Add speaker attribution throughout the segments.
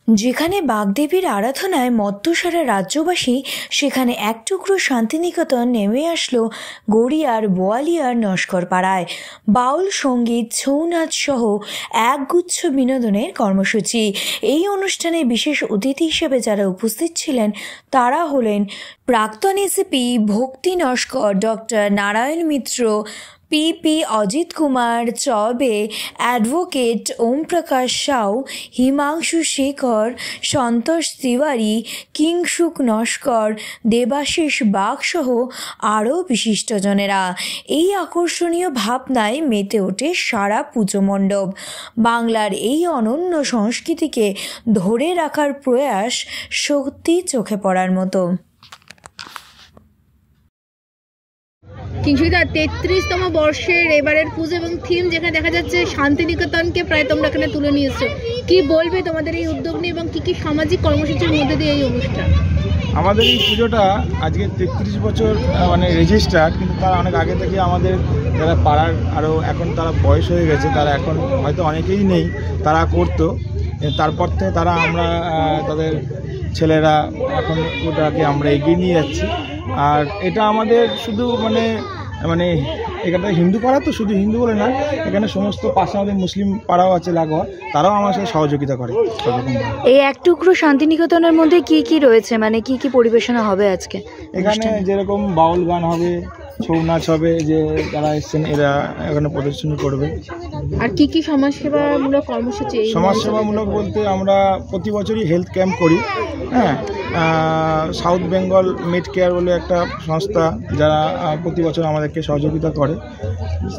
Speaker 1: যেখানে বাগদেবীর আরাধনায় মত্ত সারা রাজ্যবাসী, সেখানে এক টুকরো শান্তিনিকেতন নেমে আসলো গড়িয়ার বোয়ালিয়ার নস্কর পাড়ায়। বাউল সঙ্গীত, ছৌ নাচ সহ একগুচ্ছ বিনোদনের কর্মসূচি। এই অনুষ্ঠানে বিশেষ অতিথি হিসেবে যারা উপস্থিত ছিলেন তারা হলেন প্রাক্তন এসিপি ভক্তি নস্কর, ডক্টর নারায়ণ মিত্র, পিপি অজিত কুমার চৌবে, অ্যাডভোকেট ওম প্রকাশ সাউ, হিমাংশু শেখর, সন্তোষ তিওয়ারি, কিংসুক নস্কর, দেবাশিস বাগ সহ আরও বিশিষ্টজনেরা। এই আকর্ষণীয় ভাবনায় মেতে ওঠে সারা পুজো মণ্ডপ। বাংলার এই অনন্য সংস্কৃতিকে ধরে রাখার প্রয়াস সত্যি চোখে পড়ার মতো।
Speaker 2: কিংসুকদা 33তম বর্ষের এবারের পুজো এবং থিম যেখানে দেখা যাচ্ছে শান্তিনিকেতনকে প্রায় তোমরা এখানে তুলে নিয়ে এসছো, কি বলবে তোমাদের এই উদ্যোগ নিয়ে এবং কি কি সামাজিক কর্মসূচির মধ্যে দিয়ে এই অনুষ্ঠান?
Speaker 3: আমাদের এই পুজোটা আজকে 33 বছর মানে রেজিস্টার, কিন্তু তারা অনেক আগে থেকে আমাদের যারা পাড়ার আরও এখন তারা বয়স হয়ে গেছে, তারা এখন হয়তো অনেকেই নেই, তারা করতো। তারপর থেকে তারা আমরা তাদের ছেলেরা এখন ওটাকে আমরা এগিয়ে নিয়ে যাচ্ছি। আর এটা আমাদের শুধু মানে এখানে হিন্দু পাড়া, তো শুধু হিন্দু বলে না, এখানে সমস্ত পাশে আমাদের মুসলিম পাড়াও আছে লাগোয়া, তারাও আমার সাথে সহযোগিতা করে।
Speaker 1: এই এক টুকরো শান্তিনিকেতনের মধ্যে কি কি রয়েছে, মানে কি কি পরিবেশনা হবে আজকে?
Speaker 3: এখানে যেরকম বাউল গান হবে, ছৌ নাচ হবে, যে যারা এসছেন এরা এখানে প্রদর্শনী করবে।
Speaker 2: আর কি কি সমাজসেবামূলক কর্মসূচি?
Speaker 3: সমাজসেবামূলক বলতে আমরা প্রতি বছরই হেলথ ক্যাম্প করি। হ্যাঁ, সাউথ বেঙ্গল মেড কেয়ার বলে একটা সংস্থা, যারা প্রতি বছর আমাদেরকে সহযোগিতা করে।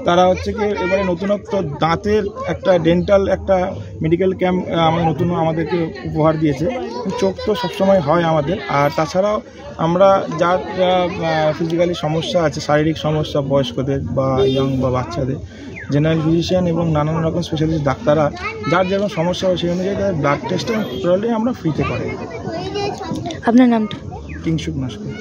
Speaker 3: তারা হচ্ছে কি এবারে নতুনত্ব দাঁতের একটা ডেন্টাল একটা মেডিকেল ক্যাম্প আমাদেরকে উপহার দিয়েছে। চোখ তো সবসময় হয় আমাদের। আর তাছাড়াও আমরা যার ফিজিক্যালি সমস্যা আছে, শারীরিক সমস্যা, বয়স্কদের বা ইয়ং বা বাচ্চাদের, জেনারেল ফিজিশিয়ান এবং নানান রকম স্পেশালিস্ট ডাক্তাররা যার যেরকম সমস্যা হয় সেই অনুযায়ী তাদের ব্লাড টেস্ট টোটালি আমরা ফ্রিতে করি।
Speaker 1: আপনার নামটা?
Speaker 3: কিংসুক নস্কর।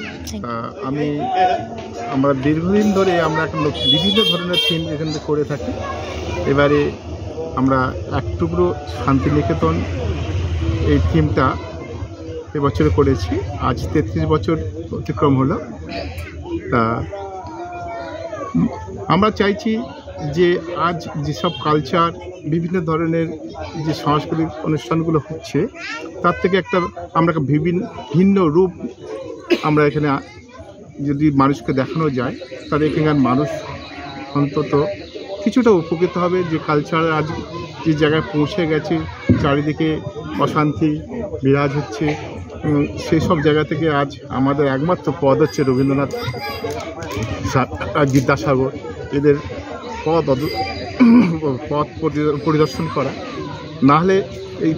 Speaker 4: আমরা দীর্ঘদিন ধরে আমরা এখন বিভিন্ন ধরনের থিম এখান থেকে করে থাকি। এবারে আমরা এক টুকরো শান্তিনিকেতন এই থিমটা এবছরে করেছি। আজ 33 বছর অতিক্রম হলো। তা আমরা চাইছি যে আজ যেসব কালচার, বিভিন্ন ধরনের যে সাংস্কৃতিক অনুষ্ঠানগুলো হচ্ছে, তার থেকে আমরা ভিন্ন রূপ আমরা এখানে যদি মানুষকে দেখানো যায়, তাহলে এখানকার মানুষ অন্তত কিছুটা উপকৃত হবে। যে কালচার আজ যে জায়গায় পৌঁছে গেছে, চারিদিকে অশান্তি বিরাজ হচ্ছে, সেই সব জায়গা থেকে আজ আমাদের একমাত্র পথ হচ্ছে রবীন্দ্রনাথ, বিদ্যাসাগর, এদের পথ পরিদর্শন করা। নাহলে এই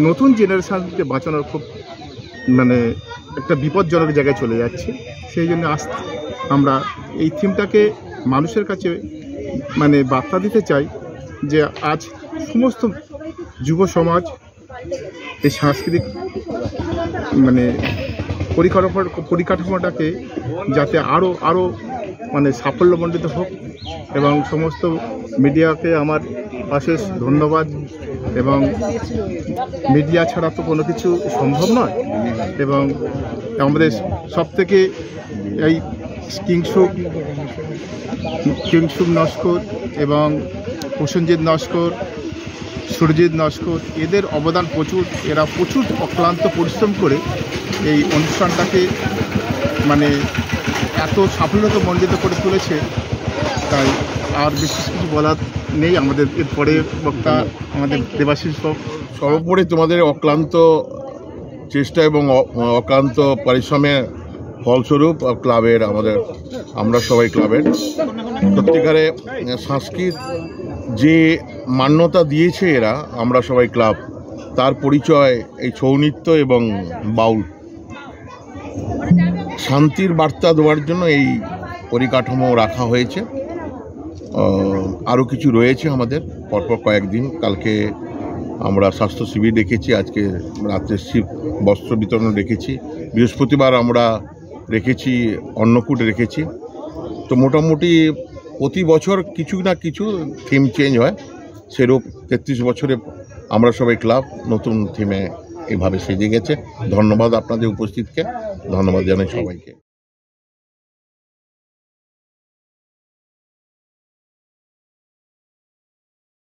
Speaker 4: নতুন জেনারেশনকে বাঁচানোর খুব একটা বিপজ্জনক জায়গায় চলে যাচ্ছে। সেই জন্য আমরা এই থিমটাকে মানুষের কাছে বার্তা দিতে চাই যে আজ সমস্ত যুব সমাজ এই সাংস্কৃতিক পরিকাঠামোটাকে যাতে আরও সাফল্যমণ্ডিত হোক। এবং সমস্ত মিডিয়াকে আমার অশেষ ধন্যবাদ। এবং মিডিয়া ছাড়া তো কোনো কিছু সম্ভব নয়। এবং আমাদের সবথেকে এই কিংসুক নস্কর এবং প্রসেনজিৎ নস্কর, সুরজিৎ নস্কর, এদের অবদান প্রচুর। এরা প্রচুর অক্লান্ত পরিশ্রম করে এই অনুষ্ঠানটাকে এত সাফল্যমণ্ডিত করে তুলেছে। তাই আর বিশেষ কিছু বলার নেই। আমাদের এরপরে বক্তা আমাদের দেবাশিস।
Speaker 5: সর্বোপরি তোমাদের অক্লান্ত চেষ্টা এবং অক্লান্ত পরিশ্রমের ফলস্বরূপ ক্লাবের আমরা সবাই ক্লাবের সত্যিকারে সংস্কৃত যে মান্যতা দিয়েছে এরা, আমরা সবাই ক্লাব, তার পরিচয় এই ছৌ নৃত্য এবং বাউল। শান্তির বার্তা দেওয়ার জন্য এই পরিকাঠামো রাখা হয়েছে। আরও কিছু রয়েছে আমাদের পরপর কয়েকদিন। কালকে আমরা স্বাস্থ্য শিবির রেখেছি, আজকে রাত্রে বস্ত্র বিতরণ রেখেছি, বৃহস্পতিবার আমরা রেখেছি অন্নকূট রেখেছি। তো মোটামুটি প্রতি বছর কিছু না কিছু থিম চেঞ্জ হয়। সেরূপ 33 বছরে আমরা সবাই ক্লাব নতুন থিমে এভাবে সেজে গেছে। ধন্যবাদ আপনাদের উপস্থিতকে, ধন্যবাদ জানাই সবাইকে।